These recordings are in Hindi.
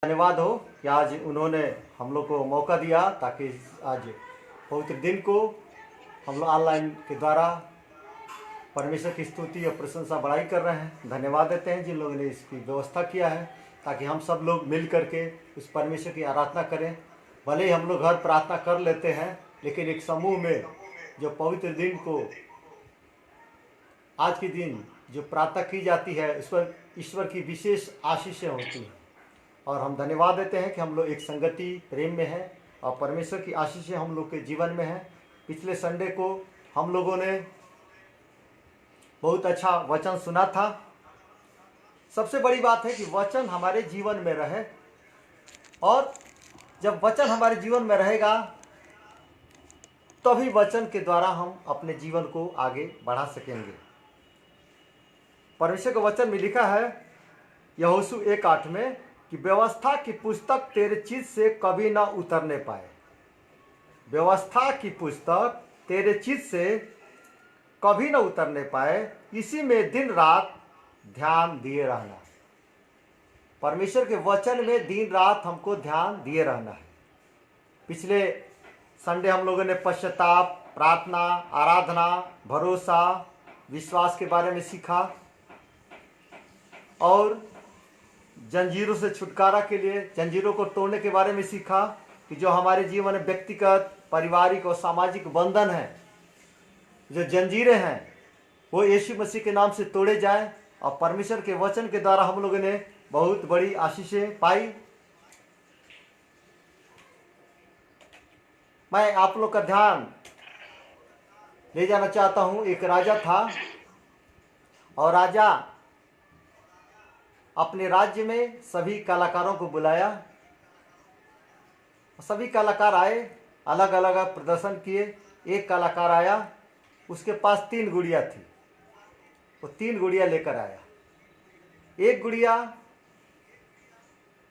धन्यवाद हो कि आज उन्होंने हम लोग को मौका दिया ताकि आज पवित्र दिन को हम लोग ऑनलाइन के द्वारा परमेश्वर की स्तुति और प्रशंसा बड़ाई कर रहे हैं। धन्यवाद देते हैं जिन लोगों ने इसकी व्यवस्था किया है ताकि हम सब लोग मिल करके उस परमेश्वर की आराधना करें। भले ही हम लोग घर प्रार्थना कर लेते हैं, लेकिन एक समूह में जो पवित्र दिन को आज के दिन जो प्रार्थना की जाती है उस पर ईश्वर की विशेष आशीषें होती हैं। और हम धन्यवाद देते हैं कि हम लोग एक संगति प्रेम में हैं और परमेश्वर की आशीषें हम लोग के जीवन में हैं। पिछले संडे को हम लोगों ने बहुत अच्छा वचन सुना था। सबसे बड़ी बात है कि वचन हमारे जीवन में रहे, और जब वचन हमारे जीवन में रहेगा तभी वचन के द्वारा हम अपने जीवन को आगे बढ़ा सकेंगे। परमेश्वर के वचन में लिखा है यहोशू 1:8 में कि व्यवस्था की पुस्तक तेरे चित्त से कभी ना उतरने पाए। व्यवस्था की पुस्तक तेरे चित्त से कभी ना उतरने पाए, इसी में दिन रात ध्यान दिए रहना। परमेश्वर के वचन में दिन रात हमको ध्यान दिए रहना है। पिछले संडे हम लोगों ने पश्चाताप, प्रार्थना, आराधना, भरोसा, विश्वास के बारे में सीखा और जंजीरों से छुटकारा के लिए जंजीरों को तोड़ने के बारे में सीखा कि जो हमारे जीवन में व्यक्तिगत, पारिवारिक और सामाजिक बंधन हैं, जो जंजीरें हैं, वो यीशु मसीह के नाम से तोड़े जाएं। और परमेश्वर के वचन के द्वारा हम लोगों ने बहुत बड़ी आशीषें पाई। मैं आप लोग का ध्यान ले जाना चाहता हूं। एक राजा था और राजा अपने राज्य में सभी कलाकारों को बुलाया। सभी कलाकार आए, अलग अलग प्रदर्शन किए। एक कलाकार आया, उसके पास 3 गुड़िया थी। वो 3 गुड़िया लेकर आया। एक गुड़िया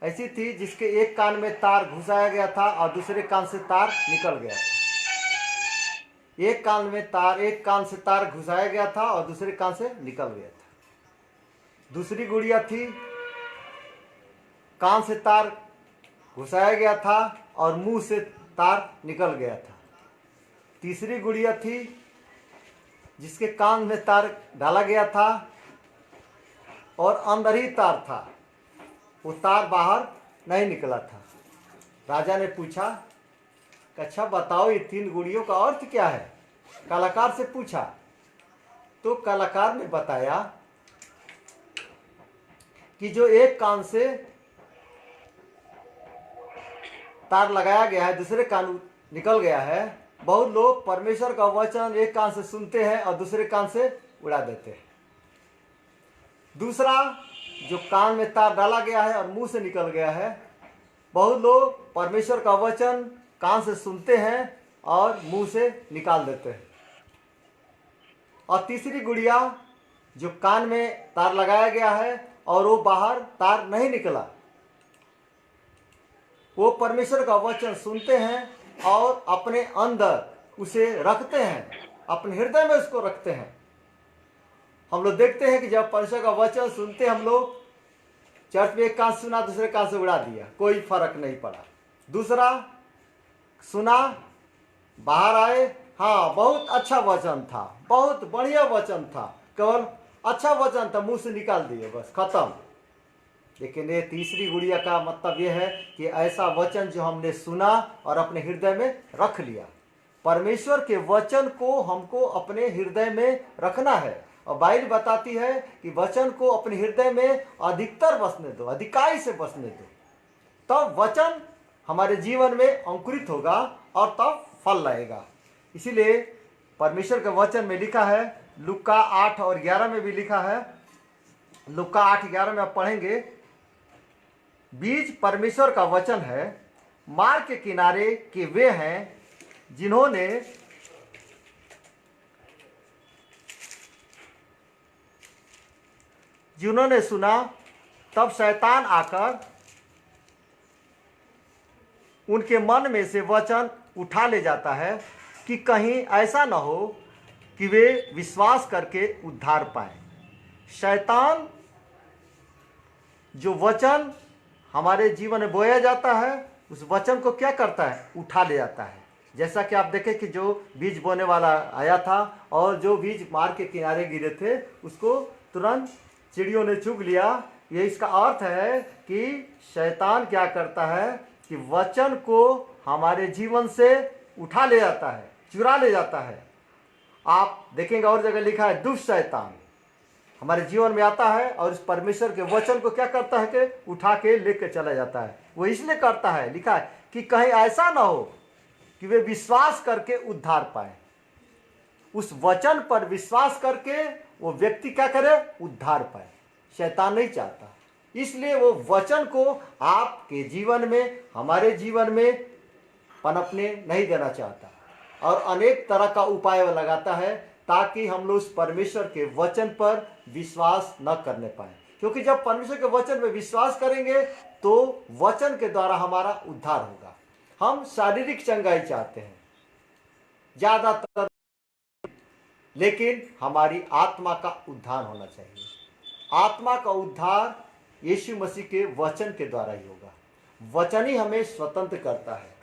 ऐसी थी जिसके एक कान में तार घुसाया गया था और दूसरे कान से तार निकल गया था। एक कान से तार घुसाया गया था और दूसरे कान से निकल गया था। दूसरी गुड़िया थी, कान से तार घुसाया गया था और मुंह से तार निकल गया था। तीसरी गुड़िया थी जिसके कान में तार डाला गया था और अंदर ही तार था, वो तार बाहर नहीं निकला था। राजा ने पूछा कि अच्छा बताओ ये 3 गुड़ियों का अर्थ क्या है? कलाकार से पूछा तो कलाकार ने बताया कि जो एक कान से तार लगाया गया है दूसरे कान निकल गया है। बहुत लोग परमेश्वर का वचन एक कान से सुनते हैं और दूसरे कान से उड़ा देते हैं। दूसरा, जो कान में तार डाला गया है और मुंह से निकल गया है, बहुत लोग परमेश्वर का वचन कान से सुनते हैं और मुंह से निकाल देते हैं। और तीसरी गुड़िया, जो कान में तार लगाया गया है और वो बाहर तार नहीं निकला, वो परमेश्वर का वचन सुनते हैं और अपने अंदर उसे रखते हैं, अपने हृदय में उसको रखते हैं। हम लोग देखते हैं कि जब परमेश्वर का वचन सुनते हम लोग, चर्च में एक कान सुना दूसरे कान से उड़ा दिया, कोई फर्क नहीं पड़ा। दूसरा सुना, बाहर आए, हाँ बहुत अच्छा वचन था, बहुत बढ़िया वचन था, केवल अच्छा वचन था, मुंह से निकाल दिए, बस खत्म। लेकिन ये तीसरी गुड़िया का मतलब ये है कि ऐसा वचन जो हमने सुना और अपने हृदय में रख लिया। परमेश्वर के वचन को हमको अपने हृदय में रखना है। और बाइबल बताती है कि वचन को अपने हृदय में अधिकतर बसने दो, अधिकाई से बसने दो, तब वचन हमारे जीवन में अंकुरित होगा और तब फल लाएगा। इसीलिए परमेश्वर के वचन में लिखा है, लूका 8 और 11 में भी लिखा है। लूका 8:11 में आप पढ़ेंगे, बीज परमेश्वर का वचन है, मार्ग के किनारे के वे हैं जिन्होंने सुना, तब शैतान आकर उनके मन में से वचन उठा ले जाता है कि कहीं ऐसा न हो कि वे विश्वास करके उद्धार पाएं। शैतान जो वचन हमारे जीवन में बोया जाता है, उस वचन को क्या करता है? उठा ले जाता है। जैसा कि आप देखें कि जो बीज बोने वाला आया था और जो बीज मार्ग के किनारे गिरे थे उसको तुरंत चिड़ियों ने चुग लिया। ये इसका अर्थ है कि शैतान क्या करता है कि वचन को हमारे जीवन से उठा ले जाता है, चुरा ले जाता है। आप देखेंगे और जगह लिखा है दुष्ट शैतान हमारे जीवन में आता है और इस परमेश्वर के वचन को क्या करता है कि उठा के लेके चला जाता है। वो इसलिए करता है, लिखा है कि कहीं ऐसा ना हो कि वे विश्वास करके उद्धार पाए। उस वचन पर विश्वास करके वो व्यक्ति क्या करे? उद्धार पाए। शैतान नहीं चाहता, इसलिए वो वचन को आपके जीवन में, हमारे जीवन में पनपने नहीं देना चाहता और अनेक तरह का उपाय लगाता है ताकि हम लोग उस परमेश्वर के वचन पर विश्वास न करने पाए। क्योंकि जब परमेश्वर के वचन में विश्वास करेंगे तो वचन के द्वारा हमारा उद्धार होगा। हम शारीरिक चंगाई चाहते हैं ज्यादातर, लेकिन हमारी आत्मा का उद्धार होना चाहिए। आत्मा का उद्धार यीशु मसीह के वचन के द्वारा ही होगा। वचन ही हमें स्वतंत्र करता है।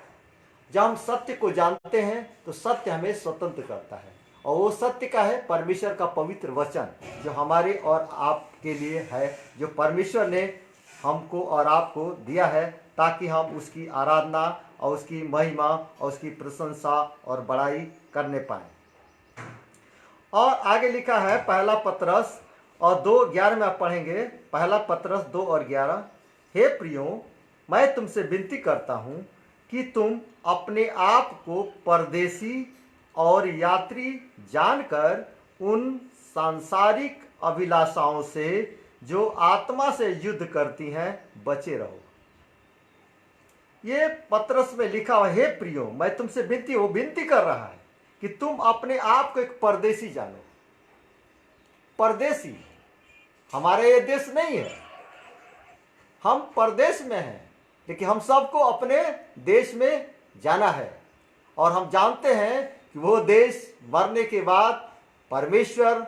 जब हम सत्य को जानते हैं तो सत्य हमें स्वतंत्र करता है, और वो सत्य का है परमेश्वर का पवित्र वचन जो हमारे और आपके लिए है, जो परमेश्वर ने हमको और आपको दिया है ताकि हम उसकी आराधना और उसकी महिमा और उसकी प्रशंसा और बड़ाई करने पाए। और आगे लिखा है पहला पतरस और 2:11 में आप पढ़ेंगे। पहला पतरस 2:11, हे प्रियो, मैं तुमसे विनती करता हूँ कि तुम अपने आप को परदेशी और यात्री जानकर उन सांसारिक अभिलाषाओं से जो आत्मा से युद्ध करती हैं बचे रहो। ये पतरस में लिखा हुआ, हे प्रियो, मैं तुमसे विनती, वो विनती कर रहा है कि तुम अपने आप को एक परदेशी जानो। परदेशी, हमारे ये देश नहीं है, हम परदेश में हैं, लेकिन हम सबको अपने देश में जाना है। और हम जानते हैं कि वो देश मरने के बाद परमेश्वर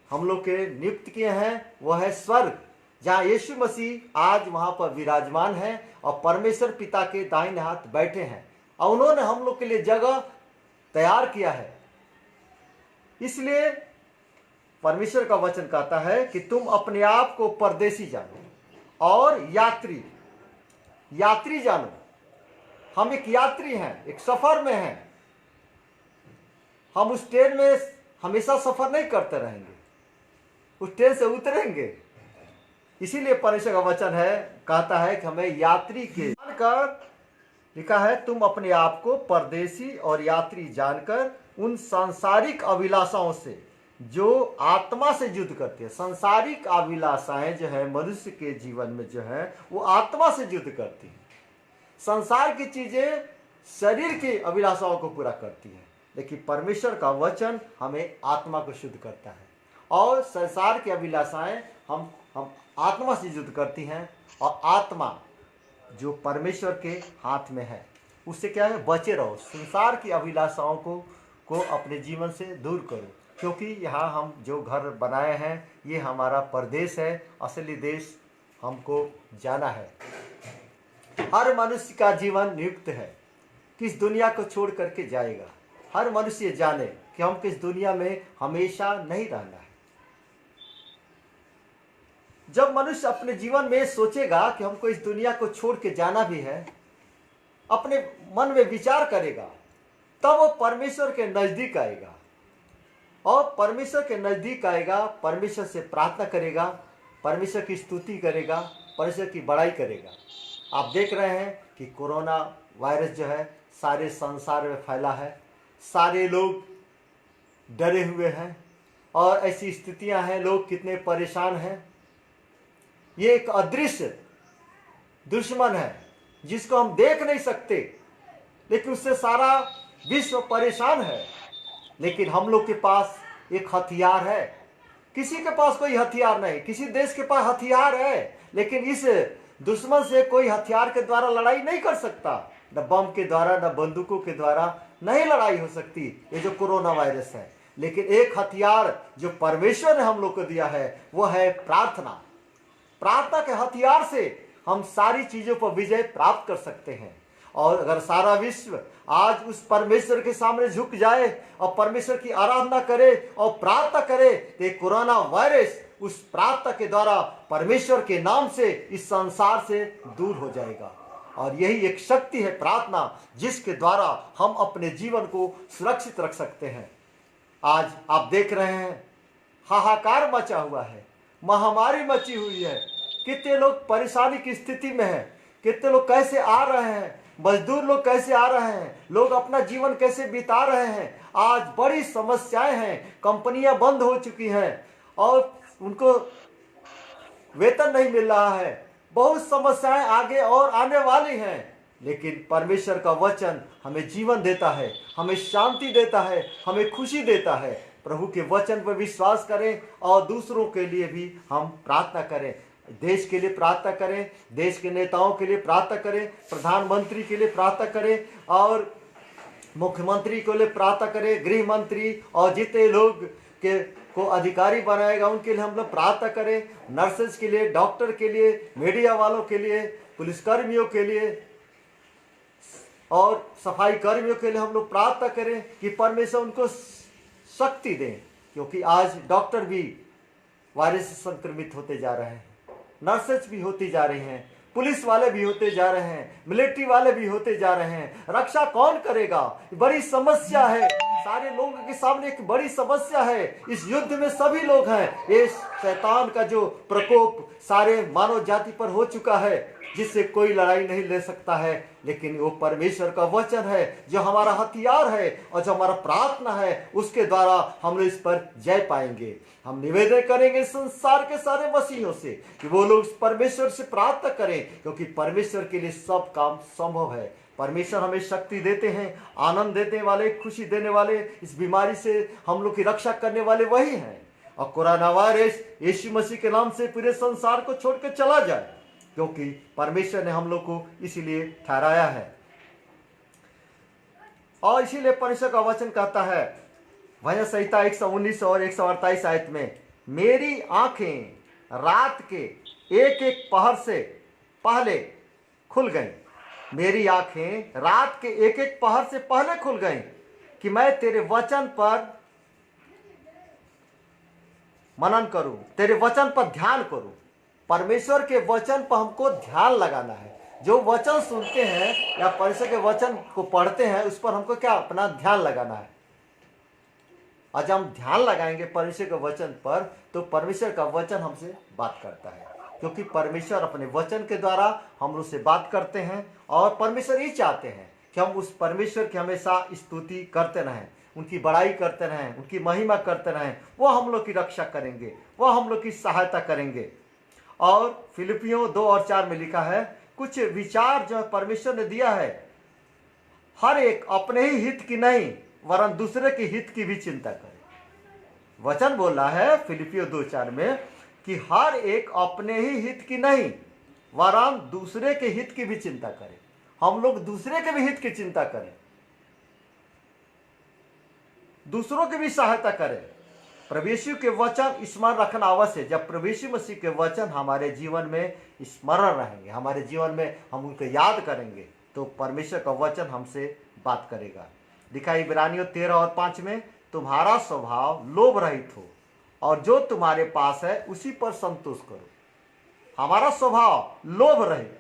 हम लोग के नियुक्त किए हैं, वह है स्वर्ग, जहाँ यीशु मसीह आज वहाँ पर विराजमान है और परमेश्वर पिता के दाहिने हाथ बैठे हैं और उन्होंने हम लोग के लिए जगह तैयार किया है। इसलिए परमेश्वर का वचन कहता है कि तुम अपने आप को परदेशी जानो और यात्री जानो। हम एक यात्री हैं, एक सफर में हैं। हम उस ट्रेन में हमेशा सफर नहीं करते रहेंगे, उस ट्रेन से उतरेंगे। इसीलिए परमेश्वर का वचन है, कहता है कि हमें यात्री के जानकर, लिखा है तुम अपने आप को परदेशी और यात्री जानकर उन सांसारिक अभिलाषाओं से जो आत्मा से युद्ध करती है। सांसारिक अभिलाषाएं जो है मनुष्य के जीवन में जो है वो आत्मा से युद्ध करती है। संसार की चीजें शरीर की अभिलाषाओं को पूरा करती है, लेकिन परमेश्वर का वचन हमें आत्मा को शुद्ध करता है। और संसार की अभिलाषाएं हम आत्मा से युद्ध करती हैं, और आत्मा जो परमेश्वर के हाथ में है उससे क्या है? बचे रहो। संसार की अभिलाषाओं को अपने जीवन से दूर करो, क्योंकि यहाँ हम जो घर बनाए हैं ये हमारा परदेश है। असली देश हमको जाना है। हर मनुष्य का जीवन नियुक्त है, किस दुनिया को छोड़ करके जाएगा। हर मनुष्य जाने कि हम किस दुनिया में हमेशा नहीं रहना है। जब मनुष्य अपने जीवन में सोचेगा कि हमको इस दुनिया को छोड़ के जाना भी है, अपने मन में विचार करेगा, तब वो परमेश्वर के नजदीक आएगा। और परमेश्वर के नजदीक आएगा, परमेश्वर से प्रार्थना करेगा, परमेश्वर की स्तुति करेगा, परमेश्वर की बड़ाई करेगा। आप देख रहे हैं कि कोरोना वायरस जो है सारे संसार में फैला है, सारे लोग डरे हुए हैं और ऐसी स्थितियां हैं, लोग कितने परेशान हैं। ये एक अदृश्य दुश्मन है जिसको हम देख नहीं सकते, लेकिन उससे सारा विश्व परेशान है। लेकिन हम लोग के पास एक हथियार है। किसी के पास कोई हथियार नहीं, किसी देश के पास हथियार है, लेकिन इस दुश्मन से कोई हथियार के द्वारा लड़ाई नहीं कर सकता। न बम के द्वारा, न बंदूकों के द्वारा नहीं लड़ाई हो सकती, ये जो कोरोना वायरस है। लेकिन एक हथियार जो परमेश्वर ने हम लोग को दिया है वो है प्रार्थना। प्रार्थना के हथियार से हम सारी चीजों पर विजय प्राप्त कर सकते हैं। और अगर सारा विश्व आज उस परमेश्वर के सामने झुक जाए और परमेश्वर की आराधना करे और प्रार्थना करे, तो कोरोना वायरस उस प्रार्थना के द्वारा परमेश्वर के नाम से इस संसार से दूर हो जाएगा। और यही एक शक्ति है प्रार्थना, जिसके द्वारा हम अपने जीवन को सुरक्षित रख सकते हैं। आज आप देख रहे हैं हाहाकार मचा हुआ है, महामारी मची हुई है, कितने लोग परेशानी की स्थिति में हैं, कितने लोग कैसे आ रहे हैं, मजदूर लोग कैसे आ रहे हैं, लोग अपना जीवन कैसे बिता रहे हैं। आज बड़ी समस्याएं हैं, कंपनियां बंद हो चुकी हैं और उनको वेतन नहीं मिल रहा है, बहुत समस्याएं आगे और आने वाली हैं। लेकिन परमेश्वर का वचन हमें जीवन देता है, हमें शांति देता है, हमें खुशी देता है। प्रभु के वचन पर विश्वास करें और दूसरों के लिए भी हम प्रार्थना करें। देश के लिए प्रार्थना करें, देश के नेताओं के लिए प्रार्थना करें, प्रधानमंत्री के लिए प्रार्थना करें और मुख्यमंत्री के लिए प्रार्थना करें, गृह मंत्री और जितने लोग को अधिकारी बनाएगा उनके लिए हम लोग प्रार्थना करें, नर्सेज के लिए, डॉक्टर के लिए, मीडिया वालों के लिए, पुलिसकर्मियों के लिए और सफाई कर्मियों के लिए हम लोग प्रार्थना करें कि परमेश्वर उनको शक्ति दें, क्योंकि आज डॉक्टर भी वायरस से संक्रमित होते जा रहे हैं, नर्सेज भी होती जा रही हैं, पुलिस वाले भी होते जा रहे हैं, मिलिट्री वाले भी होते जा रहे हैं। रक्षा कौन करेगा? बड़ी समस्या है, सारे लोगों के सामने एक बड़ी समस्या है। इस युद्ध में सभी लोग हैं। ये शैतान का जो प्रकोप सारे मानव जाति पर हो चुका है, जिससे कोई लड़ाई नहीं ले सकता है, लेकिन वो परमेश्वर का वचन है जो हमारा हथियार है और जो हमारा प्रार्थना है, उसके द्वारा हम लोग इस पर जय पाएंगे। हम निवेदन करेंगे संसार के सारे मसीहों से कि वो लोग परमेश्वर से प्रार्थना करें, क्योंकि परमेश्वर के लिए सब काम संभव है। परमेश्वर हमें शक्ति देते हैं, आनंद देने वाले, खुशी देने वाले, इस बीमारी से हम लोग की रक्षा करने वाले वही हैं। और कोरोना वायरस यीशु मसीह के नाम से पूरे संसार को छोड़ कर चला जाए, क्योंकि परमेश्वर ने हम लोग को इसीलिए ठहराया है। और इसीलिए परमेश्वर का वचन कहता है भजन संहिता 119 और 148 आयत में, मेरी आंखें रात के एक एक पहर से पहले खुल गईं। मेरी आंखें रात के एक एक पहर से पहले खुल गईं कि मैं तेरे वचन पर मनन करूं, तेरे वचन पर ध्यान करूं। परमेश्वर के वचन पर हमको ध्यान लगाना है। जो वचन सुनते हैं या परमेश्वर के वचन को पढ़ते हैं, उस पर हमको क्या अपना ध्यान लगाना है। और जब हम ध्यान लगाएंगे परमेश्वर के वचन पर, तो परमेश्वर का वचन हमसे बात करता है, क्योंकि परमेश्वर अपने वचन के द्वारा हम लोग से बात करते हैं। और परमेश्वर ये चाहते हैं कि हम उस परमेश्वर की हमेशा स्तुति करते रहें, उनकी बड़ाई करते रहें, उनकी महिमा करते रहें। वो हम लोग की रक्षा करेंगे, वो हम लोग की सहायता करेंगे। और फिलिपियों 2 और 4 में लिखा है, कुछ विचार जो परमेश्वर ने दिया है, हर एक अपने ही हित की नहीं वरन दूसरे के हित की भी चिंता करे। वचन बोल रहा है फिलिपियों 2:4 में कि हर एक अपने ही हित की नहीं वरन दूसरे के हित की भी चिंता करे। हम लोग दूसरे के भी हित की चिंता करें, दूसरों की भी सहायता करें। प्रभु यीशु के वचन स्मरण रखना अवश्य है। जब प्रभु यीशु मसीह के वचन हमारे जीवन में स्मरण रहेंगे, हमारे जीवन में हम उनको याद करेंगे, तो परमेश्वर का वचन हमसे बात करेगा। लिखा है इब्रानियों 13 और 5 में, तुम्हारा स्वभाव लोभ रहित हो और जो तुम्हारे पास है उसी पर संतोष करो। हमारा स्वभाव लोभ रहित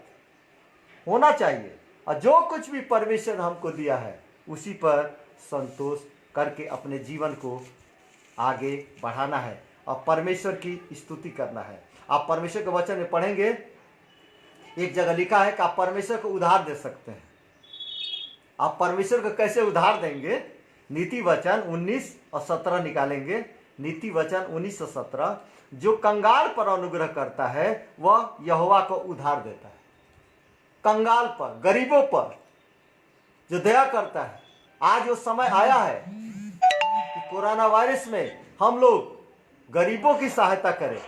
होना चाहिए और जो कुछ भी परमेश्वर ने हमको दिया है उसी पर संतोष करके अपने जीवन को आगे बढ़ाना है और परमेश्वर की स्तुति करना है। आप परमेश्वर के वचन में पढ़ेंगे, एक जगह लिखा है कि आप परमेश्वर को उधार दे सकते हैं। आप परमेश्वर को कैसे उधार देंगे? नीति वचन 19 और 17 निकालेंगे। नीति वचन 19 और 17, जो कंगाल पर अनुग्रह करता है वह यहोवा को उधार देता है। कंगाल पर, गरीबों पर जो दया करता है। आज वो समय आया है कि कोरोना वायरस में हम लोग गरीबों की सहायता करें,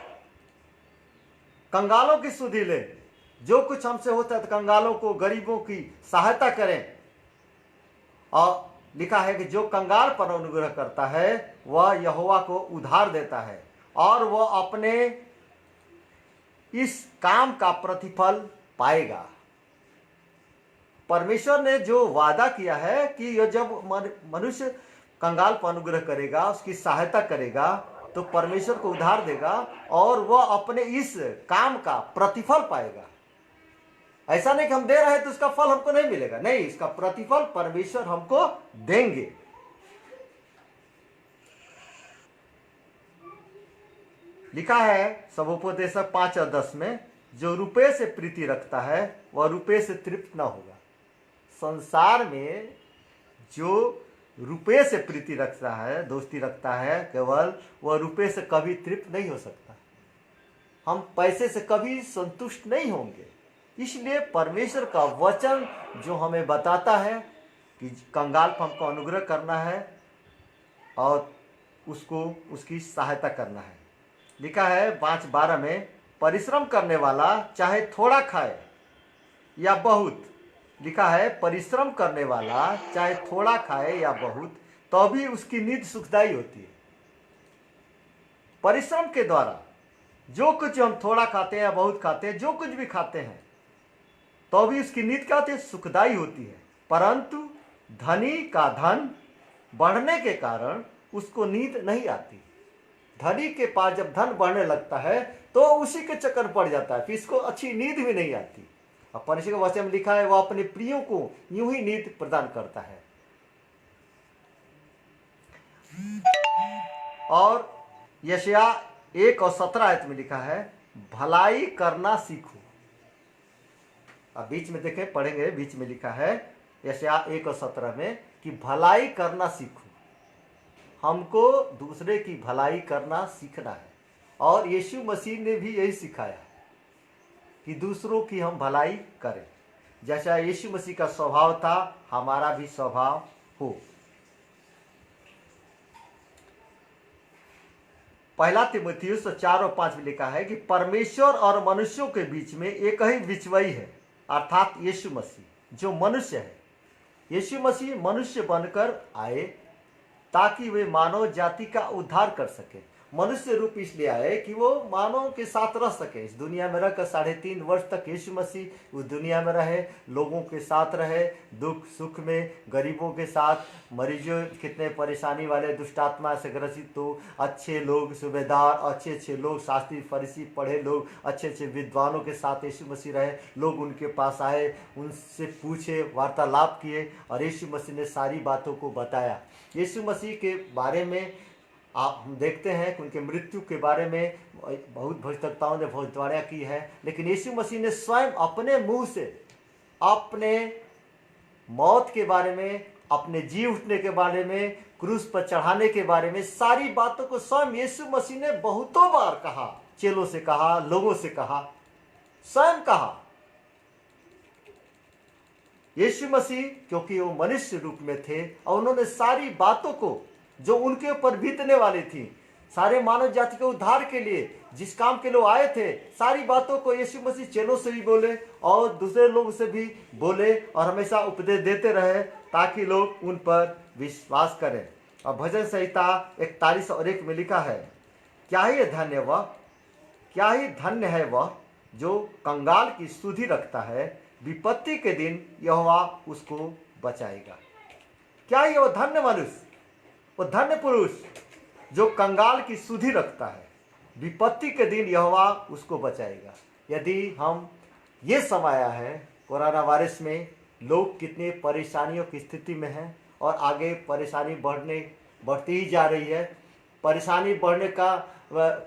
कंगालों की सुधि लें। जो कुछ हमसे होता है कंगालों को, गरीबों की सहायता करें। और लिखा है कि जो कंगाल पर अनुग्रह करता है वह यहोवा को उधार देता है और वह अपने इस काम का प्रतिफल पाएगा। परमेश्वर ने जो वादा किया है कि ये जब मनुष्य कंगाल पर अनुग्रह करेगा, उसकी सहायता करेगा, तो परमेश्वर को उधार देगा और वह अपने इस काम का प्रतिफल पाएगा। ऐसा नहीं कि हम दे रहे हैं तो उसका फल हमको नहीं मिलेगा, नहीं, इसका प्रतिफल परमेश्वर हमको देंगे। लिखा है सबोपदेशक 5 और 10 में, जो रुपये से प्रीति रखता है वह रुपये से तृप्त न होगा। संसार में जो रुपये से प्रीति रखता है, दोस्ती रखता है, केवल वह रुपये से कभी तृप्त नहीं हो सकता। हम पैसे से कभी संतुष्ट नहीं होंगे। इसलिए परमेश्वर का वचन जो हमें बताता है कि कंगाल पर हमको अनुग्रह करना है और उसको उसकी सहायता करना है। लिखा है 5:12 में, परिश्रम करने वाला चाहे थोड़ा खाए या बहुत, लिखा है परिश्रम करने वाला चाहे थोड़ा खाए या बहुत, तो भी उसकी नींद सुखदायी होती है। परिश्रम के द्वारा जो कुछ हम थोड़ा खाते हैं या बहुत खाते हैं, जो कुछ भी खाते हैं, तो भी उसकी नींद क्या होती है? सुखदायी होती है। परंतु धनी का धन बढ़ने के कारण उसको नींद नहीं आती। धनी के पास जब धन बढ़ने लगता है तो उसी के चक्कर पड़ जाता है, फिर इसको अच्छी नींद भी नहीं आती। और परमेश्वर के वचन में लिखा है, वह अपने प्रियों को यूं ही नींद प्रदान करता है। और यशाया 1 और 17 आयत में लिखा है, भलाई करना सीखो। अब बीच में देखें, पढ़ेंगे, बीच में लिखा है यशाया 1 और 17 में कि भलाई करना सीखो। हमको दूसरे की भलाई करना सीखना है। और यीशु मसीह ने भी यही सिखाया कि दूसरों की हम भलाई करें। जैसा यीशु मसीह का स्वभाव था, हमारा भी स्वभाव हो। पहला तीमुथियुस 4 और 5 में लिखा है कि परमेश्वर और मनुष्यों के बीच में एक ही बिचवई है, अर्थात यीशु मसीह जो मनुष्य है। यीशु मसीह मनुष्य बनकर आए ताकि वे मानव जाति का उद्धार कर सके। मनुष्य रूप इसलिए आए कि वो मानव के साथ रह सके। इस दुनिया में रहकर 3.5 वर्ष तक यीशु मसीह उस दुनिया में रहे, लोगों के साथ रहे, दुख सुख में, गरीबों के साथ, मरीजों, कितने परेशानी वाले, दुष्टात्मा से ग्रसित तो अच्छे लोग, सूबेदार, अच्छे अच्छे लोग, शास्त्री फरीसी पढ़े लोग, अच्छे अच्छे विद्वानों के साथ यीशु मसीह रहे। लोग उनके पास आए, उनसे पूछे, वार्तालाप किए और यीशु मसीह ने सारी बातों को बताया। यीशु मसीह के बारे में हम देखते हैं कि उनके मृत्यु के बारे में बहुत भविष्यवक्ताओं ने भविष्यवाणियां की है, लेकिन यीशु मसीह ने स्वयं अपने मुंह से अपने मौत के बारे में, अपने जी उठने के बारे में, क्रूस पर चढ़ाने के बारे में, सारी बातों को स्वयं यीशु मसीह ने बहुतों बार कहा। चेलों से कहा, लोगों से कहा, स्वयं कहा। यीशु मसीह क्योंकि वो मनुष्य रूप में थे और उन्होंने सारी बातों को जो उनके ऊपर बीतने वाली थी, सारे मानव जाति के उद्धार के लिए जिस काम के लोग आए थे, सारी बातों को यीशु मसीह चेलों से भी बोले और दूसरे लोगों से भी बोले और हमेशा उपदेश देते रहे ताकि लोग उन पर विश्वास करें। और भजन संहिता 41 और 1 में लिखा है, क्या ही धन्य वह, क्या ही धन्य है वह जो कंगाल की सुधि रखता है, विपत्ति के दिन यहोवा उसको बचाएगा। क्या ही वो धन्य मनुष्य, वो धन्य पुरुष जो कंगाल की सुधि रखता है, विपत्ति के दिन यहोवा उसको बचाएगा। यदि हम ये समय आया है कोरोना वायरस में, लोग कितनी परेशानियों की स्थिति में हैं और आगे परेशानी बढ़ती ही जा रही है। परेशानी बढ़ने का,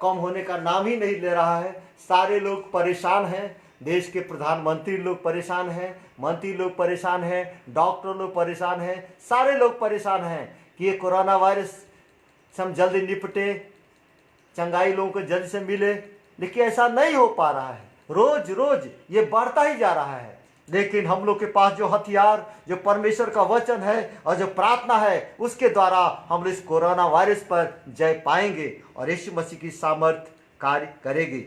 कम होने का नाम ही नहीं ले रहा है। सारे लोग परेशान हैं। देश के प्रधानमंत्री लोग परेशान हैं, मंत्री लोग परेशान हैं, डॉक्टर लोग परेशान हैं, सारे लोग परेशान हैं कि ये कोरोना वायरस से हम जल्दी निपटे, चंगाई लोगों को जल्द से मिले, लेकिन ऐसा नहीं हो पा रहा है। रोज रोज ये बढ़ता ही जा रहा है। लेकिन हम लोग के पास जो हथियार, जो परमेश्वर का वचन है और जो प्रार्थना है, उसके द्वारा हम इस कोरोना वायरस पर जय पाएंगे और यीशु मसीह की सामर्थ कार्य करेगी।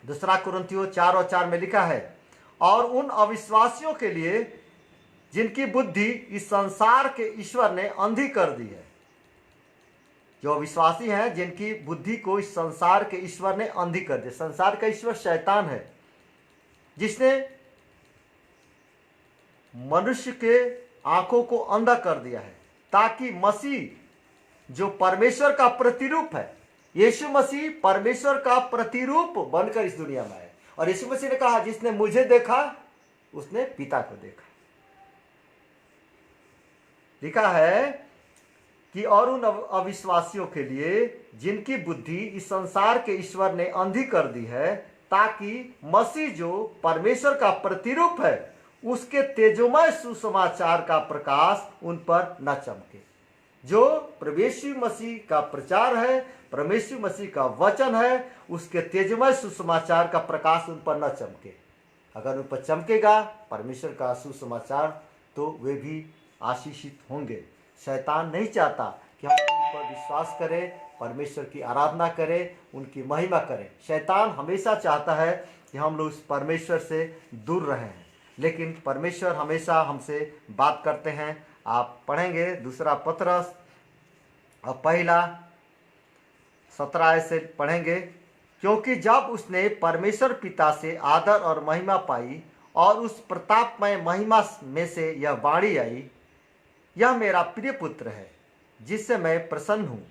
दूसरा कुरिन्थियों 4 और 4 में लिखा है, और उन अविश्वासियों के लिए जिनकी बुद्धि इस संसार के ईश्वर ने अंधी कर दी है। जो विश्वासी हैं जिनकी बुद्धि को इस संसार के ईश्वर ने अंधी कर दी। संसार का ईश्वर शैतान है। जिसने मनुष्य के आंखों को अंधा कर दिया है, ताकि मसीह जो परमेश्वर का प्रतिरूप है, यीशु मसीह परमेश्वर का प्रतिरूप बनकर इस दुनिया में आए। और यीशु मसीह ने कहा, जिसने मुझे देखा उसने पिता को देखा। लिखा है कि और उन अविश्वासियों के लिए जिनकी बुद्धि इस संसार के ईश्वर ने अंधी कर दी है, ताकि मसीह जो परमेश्वर का प्रतिरूप है उसके तेजोमय सुसमाचार का प्रकाश उन पर न चमके। जो प्रभु मसीह का प्रचार है, परमेश्वर मसीह का वचन है, उसके तेजोमय सुसमाचार का प्रकाश उन पर न चमके। अगर उन पर चमकेगा परमेश्वर का सुसमाचार तो वे भी आशीषित होंगे। शैतान नहीं चाहता कि हम उन पर विश्वास करें, परमेश्वर की आराधना करें, उनकी महिमा करें। शैतान हमेशा चाहता है कि हम लोग उस परमेश्वर से दूर रहें, लेकिन परमेश्वर हमेशा हमसे बात करते हैं। आप पढ़ेंगे दूसरा पतरस और पहला 17 से पढ़ेंगे, क्योंकि जब उसने परमेश्वर पिता से आदर और महिमा पाई और उस प्रतापमय महिमा में से यह वाणी आई, यह मेरा प्रिय पुत्र है जिससे मैं प्रसन्न हूँ,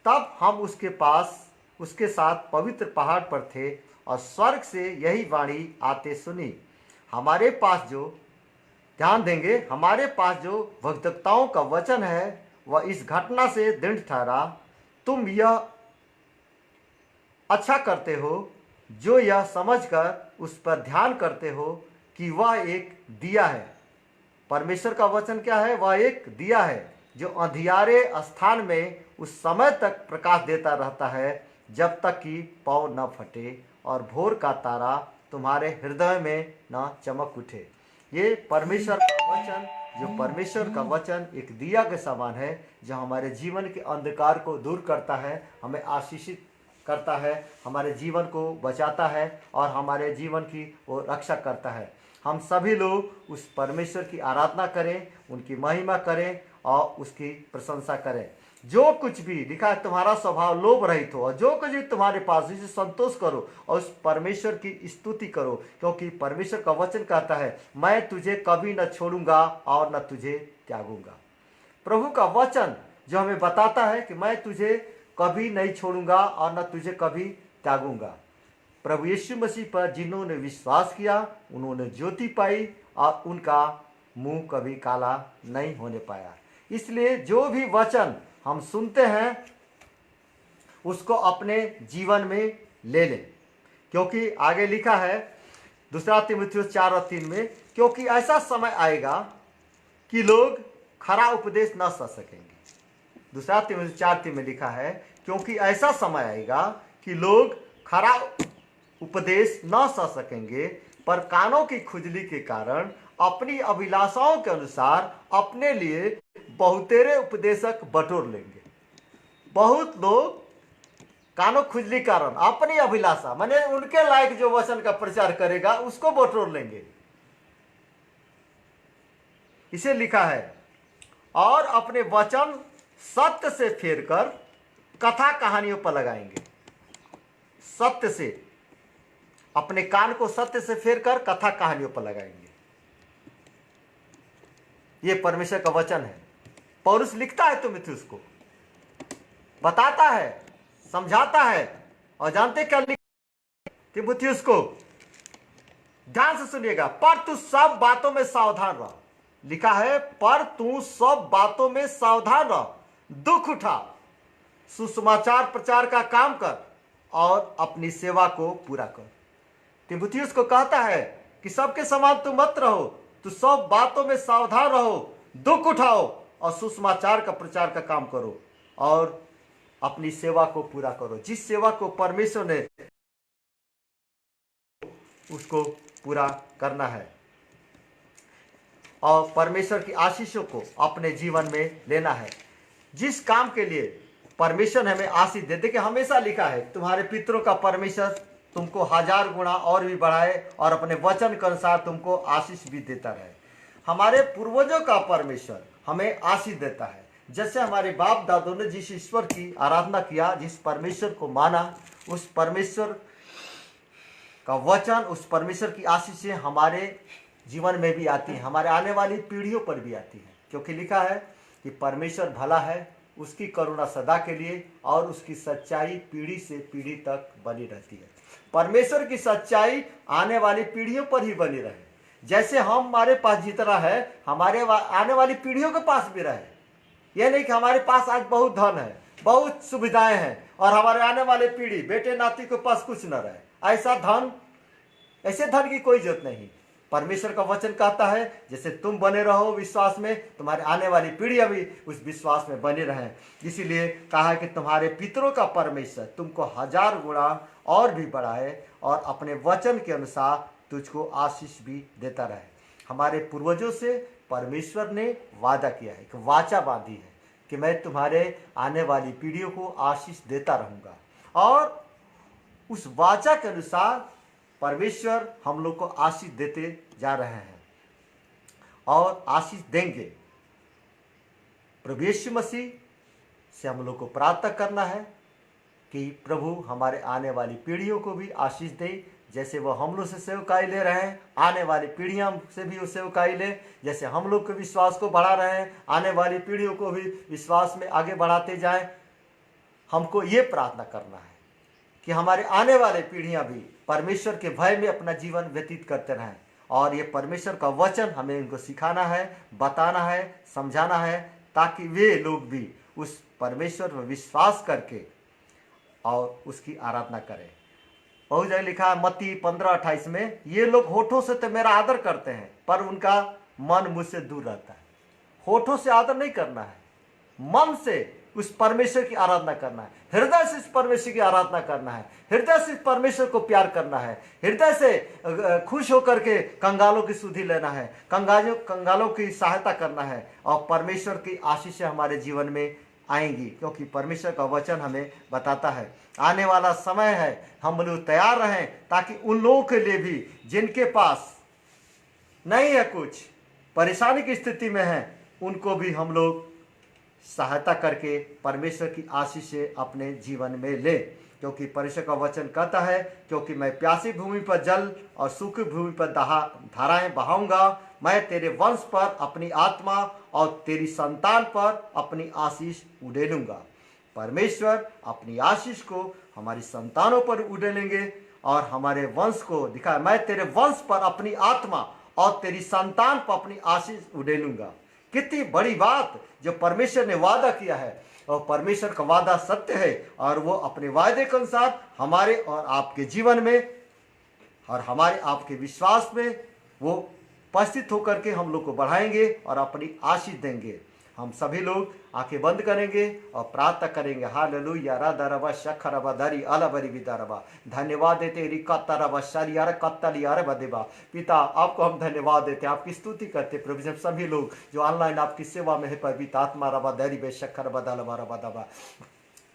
तब हम उसके साथ पवित्र पहाड़ पर थे और स्वर्ग से यही वाणी आते सुनी। हमारे पास जो ध्यान देंगे, हमारे पास जो भक्तताओं का वचन है वह इस घटना से दृढ़ ठहरा। तुम यह अच्छा करते हो जो यह समझकर उस पर ध्यान करते हो कि वह एक दिया है। परमेश्वर का वचन क्या है? वह एक दिया है जो अंधियारे स्थान में उस समय तक प्रकाश देता रहता है जब तक कि पौ न फटे और भोर का तारा तुम्हारे हृदय में न चमक उठे। ये परमेश्वर का वचन, जो परमेश्वर का वचन एक दिया के समान है, जो हमारे जीवन के अंधकार को दूर करता है, हमें आशीषित करता है, हमारे जीवन को बचाता है और हमारे जीवन की वो रक्षा करता है। हम सभी लोग उस परमेश्वर की आराधना करें, उनकी महिमा करें और उसकी प्रशंसा करें। जो कुछ भी लिखा है, तुम्हारा स्वभाव लोभ रहित हो और जो कुछ भी तुम्हारे पास इसे संतोष करो और उस परमेश्वर की स्तुति करो, क्योंकि परमेश्वर का वचन कहता है, मैं तुझे कभी न छोड़ूंगा और न तुझे त्यागूंगा। प्रभु का वचन जो हमें बताता है कि मैं तुझे कभी नहीं छोड़ूंगा और न तुझे कभी त्यागूंगा। प्रभु यीशु मसीह पर जिन्होंने विश्वास किया उन्होंने ज्योति पाई और उनका मुंह कभी काला नहीं होने पाया। इसलिए जो भी वचन हम सुनते हैं उसको अपने जीवन में ले लें, क्योंकि आगे लिखा है दूसरा तीमुथियुस 4 और 3 में, क्योंकि ऐसा समय आएगा कि लोग खरा उपदेश न सह सकेंगे। दूसरा तीमुथियुस 4:3 में लिखा है, क्योंकि ऐसा समय आएगा कि लोग खरा उपदेश न सह सकेंगे, पर कानों की खुजली के कारण अपनी अभिलाषाओं के अनुसार अपने लिए बहुतेरे उपदेशक बटोर लेंगे। बहुत लोग कानों खुजली कारण अपनी अभिलाषा, माने उनके लायक जो वचन का प्रचार करेगा उसको बटोर लेंगे। इसे लिखा है, और अपने वचन सत्य से फेरकर कथा कहानियों पर लगाएंगे। सत्य से, अपने कान को सत्य से फेरकर कथा कहानियों पर लगाएंगे। यह परमेश्वर का वचन है। पौलुस लिखता है तीमुथियुस को, बताता है, समझाता है, और जानते क्या लिखता है तीमुथियुस को? ध्यान से सुनिएगा, पर तू सब बातों में सावधान रह। लिखा है, पर तू सब बातों में सावधान रह, दुख उठा, सुसमाचार प्रचार का काम कर और अपनी सेवा को पूरा कर। तीमुथियुस को कहता है कि सबके समान तू मत रहो, तू सब बातों में सावधान रहो, दुख उठाओ और सुसमाचार का प्रचार का काम करो और अपनी सेवा को पूरा करो। जिस सेवा को परमेश्वर ने उसको पूरा करना है और परमेश्वर की आशीषों को अपने जीवन में लेना है। जिस काम के लिए परमेश्वर हमें आशीष दे, देखिए हमेशा लिखा है, तुम्हारे पितरों का परमेश्वर तुमको 1000 गुना और भी बढ़ाए और अपने वचन के अनुसार तुमको आशीष भी देता रहे। हमारे पूर्वजों का परमेश्वर हमें आशीष देता है। जैसे हमारे बाप दादों ने जिस ईश्वर की आराधना किया, जिस परमेश्वर को माना, उस परमेश्वर का वचन, उस परमेश्वर की आशीष हमारे जीवन में भी आती है, हमारे आने वाली पीढ़ियों पर भी आती है। क्योंकि लिखा है कि परमेश्वर भला है, उसकी करुणा सदा के लिए और उसकी सच्चाई पीढ़ी से पीढ़ी तक बनी रहती है। परमेश्वर की सच्चाई आने वाली पीढ़ियों पर ही बनी रहे। जैसे हमारे पास जितना है, हमारे आने वाली पीढ़ियों के पास भी रहे। यह नहीं कि हमारे पास आज बहुत धन है, बहुत सुविधाएं हैं और हमारे आने वाले पीढ़ी बेटे नाती के पास कुछ न रहे। ऐसे धन की कोई जरूरत नहीं। परमेश्वर का वचन कहता है जैसे तुम बने रहो विश्वास में, तुम्हारे आने वाली पीढ़ियां भी उस विश्वास में बनी रहें। इसीलिए कहा है कि तुम्हारे पितरों का परमेश्वर तुमको 1000 गुणा और भी बढ़ाए और अपने वचन के अनुसार तुझको आशीष भी देता रहे। हमारे पूर्वजों से परमेश्वर ने वादा किया है, कि वाचा बांधी है कि मैं तुम्हारे आने वाली पीढ़ियों को आशीष देता रहूंगा। और उस वाचा के अनुसार परमेश्वर हम लोग को आशीष देते जा रहे हैं और आशीष देंगे। प्रभु यीशु मसीह से हम लोग को प्रार्थना करना है कि प्रभु हमारे आने वाली पीढ़ियों को भी आशीष दे। जैसे वो हम लोग से सेवकाई ले रहे हैं, आने वाली पीढ़ियां से भी वो सेवकाई ले। जैसे हम लोग के विश्वास को बढ़ा रहे हैं, आने वाली पीढ़ियों को भी विश्वास में आगे बढ़ाते जाएं। हमको ये प्रार्थना करना है कि हमारे आने वाले पीढ़ियां भी परमेश्वर के भय में अपना जीवन व्यतीत करते रहें। और ये परमेश्वर का वचन हमें इनको सिखाना है, बताना है, समझाना है, ताकि वे लोग भी उस परमेश्वर पर विश्वास करके और उसकी आराधना करें। बहुत जगह लिखा है मत्ती 15:28 में, ये लोग होठों से तो मेरा आदर करते हैं पर उनका मन मुझसे दूर रहता है। होठों से आदर नहीं करना है, मन से उस परमेश्वर की आराधना करना है, हृदय से इस परमेश्वर की आराधना करना है, हृदय से इस परमेश्वर को प्यार करना है, हृदय से खुश होकर के कंगालों की सुधि लेना है, कंगालों की सहायता करना है। और परमेश्वर की आशीष हमारे जीवन में आएंगी, क्योंकि परमेश्वर का वचन हमें बताता है आने वाला समय है, हम लोग तैयार रहें ताकि उन लोगों के लिए भी जिनके पास नहीं है, कुछ परेशानी की स्थिति में है, उनको भी हम लोग सहायता करके परमेश्वर की आशीष से अपने जीवन में ले। क्योंकि परमेश्वर का वचन कहता है, क्योंकि मैं प्यासी भूमि पर जल और सूखी भूमि पर धाराएं बहाऊंगा। मैं तेरे वंश पर अपनी आत्मा और तेरी संतान पर अपनी आशीष उड़ेलूंगा। परमेश्वर अपनी आशीष को हमारी संतानों पर उड़ेलेंगे और हमारे वंश को दिखाए, मैं तेरे वंश पर अपनी आत्मा और तेरी संतान पर अपनी आशीष उड़ेलूंगा। कितनी बड़ी बात जो परमेश्वर ने वादा किया है, और परमेश्वर का वादा सत्य है और वो अपने वायदे के अनुसार हमारे और आपके जीवन में और हमारे आपके विश्वास में वो उपस्थित होकर के हम लोग को बढ़ाएंगे और अपनी आशीष देंगे। हम सभी लोग आंखें बंद करेंगे और प्रार्थना करेंगे। हालेलुया रादारबा शखरबा दरी अलबरी विदारबा। धन्यवाद देते रिकतरबा शरियार कत्तलियार बदेबा। पिता आपको हम धन्यवाद देते हैं, आपकी स्तुति करते प्रभु। जब सभी लोग जो ऑनलाइन आपकी सेवा में है पवित्र आत्मा रबा दरी बे शखरबा दलबा रबा दबा,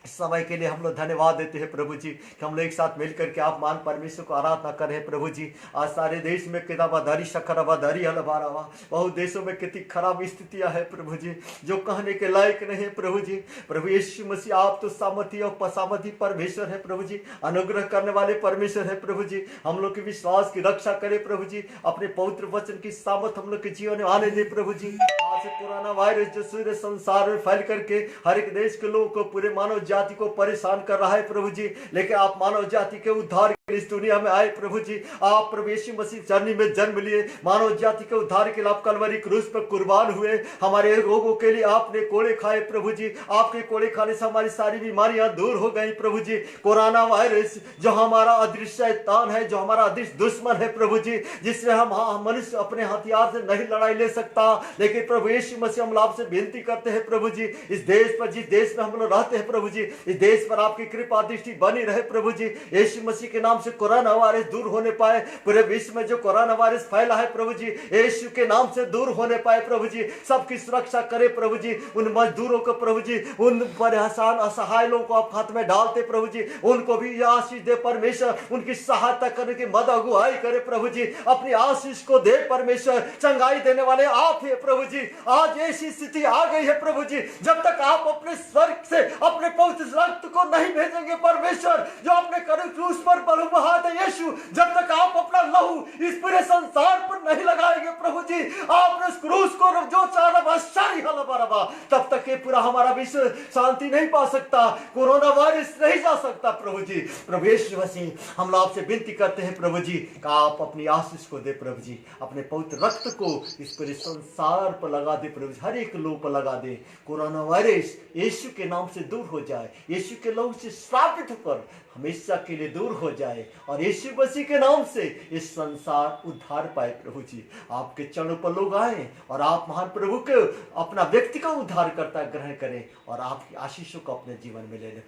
इस समय के लिए हम लोग धन्यवाद देते हैं प्रभु जी कि हम लोग एक साथ मिलकर के आप मान परमेश्वर को आराधना कर रहे हैं प्रभु जी। आज सारे देश में किताबाधारी शक्कराबाधारी हलबारावा, बहुत देशों में कितनी खराब स्थितियां हैं प्रभु जी, जो कहने के लायक नहीं है प्रभु जी। प्रभु यीशु मसीह आप तो सामर्थी और पसामर्थी परमेश्वर है प्रभु जी, अनुग्रह करने वाले परमेश्वर है प्रभु जी। हम लोग के विश्वास की रक्षा करे प्रभु जी, अपने पवित्र वचन की सामर्थ हम लोग के जीवन में आने दे प्रभु जी। आज से पुराना वायरस जो सूर्य संसार में फैल करके हर एक देश के लोगों को, पूरे मानव जाति को परेशान कर रहा है प्रभु जी, लेकिन आप मानव जाति के उद्धार इस दुनिया में आए प्रभु जी। आप प्रभु यीशु मसीह चरनी में जन्म लिए, मानव जाति के उद्धार के लिए आप कलवरी क्रूस पर कुर्बान हुए। हमारे रोगों के लिए आपने कोड़े खाए प्रभु जी, आपके कोड़े खाने से हमारी सारी बीमारियां दूर हो गई प्रभु जी। कोरोना वायरस जो हमारा अदृश्य शैतान है, जो हमारा अदृश्य दुश्मन है प्रभु जी, जिससे हम मनुष्य अपने हथियार से नहीं लड़ाई ले सकता, लेकिन प्रभु यीशु मसीह हम आपसे विनती करते हैं प्रभु जी, इस देश पर, जिस देश में हम लोग रहते हैं प्रभु जी, इस देश पर आपकी कृपा दृष्टि बनी रहे प्रभु जी। यीशु मसीह के नाम से कोरोना वायरस दूर होने पाए, पूरे विश्व में जो कोरोना वायरस फैला है प्रभु जी, यीशु के नाम से दूर होने पाए प्रभु जी। सबकी सुरक्षा करे प्रभु जी, उन मजदूरों को प्रभु जी, उन परेशान असहाय लोगों को आप हाथ में डालते प्रभु जी, उनको भी आशीष दे परमेश्वर, उनकी सहायता करने की मदद अगुवाई करे प्रभु जी, अपनी आशीष को दे परमेश्वर। चंगाई देने वाले आप ही प्रभु जी। आज ऐसी स्थिति आ गई है प्रभु जी, जब तक आप अपने स्वर्ग से अपने पवित्र रक्त को नहीं भेजेंगे परमेश्वर, जो अपने क्रूस पर प्रभु हाथ है यीशु, जब तक आप अपना लहू इस पूरे संसार पर नहीं लगाएंगे प्रभु जी, आपने उस क्रूस को जो चारा बादशाही हलबरबा, तब तक ये पूरा हमारा विश्व शांति नहीं पा सकता, कोरोना वायरस नहीं जा सकता प्रभु जी। प्रभु यीशु मसीह हम लोग आपसे विनती करते हैं प्रभु जी कि आप अपनी आशीष को दे प्रभु जी, अपने पवित्र रक्त को इस पूरे संसार पर लगा दे प्रभु जी, हर एक लोग पर लगा दे। कोरोना वायरस यीशु के नाम से दूर हो जाए, यीशु के लहू से श्रापित होकर हमेशा के लिए दूर हो जाए और यीशु मसीह के नाम से इस संसार उद्धार पाए प्रभु जी। आपके चरणों पर लोग आए और आप महान प्रभु को अपना व्यक्ति का उद्धार करता ग्रहण करें और आपकी आशीषों को अपने जीवन में ले लें।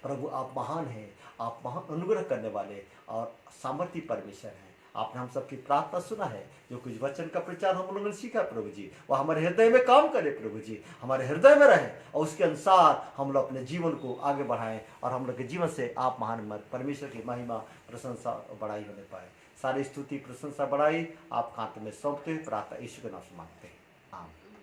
प्रभु आप महान हैं, आप महान अनुग्रह करने वाले और सामर्थी परमेश्वर हैं। आपने हम सबकी प्रार्थना सुना है, जो कुछ वचन का प्रचार हम लोगों ने सीखा प्रभु जी, वह हमारे हृदय में काम करे प्रभु जी, हमारे हृदय में रहे और उसके अनुसार हम लोग अपने जीवन को आगे बढ़ाएं और हम लोग के जीवन से आप महान परमेश्वर की महिमा प्रशंसा बढ़ाई होने पाए। सारी स्तुति प्रशंसा बढ़ाई आपके हाथ में सौंपते हुए प्रार्थना यीशु के नाम से मांगते हैं, आमीन।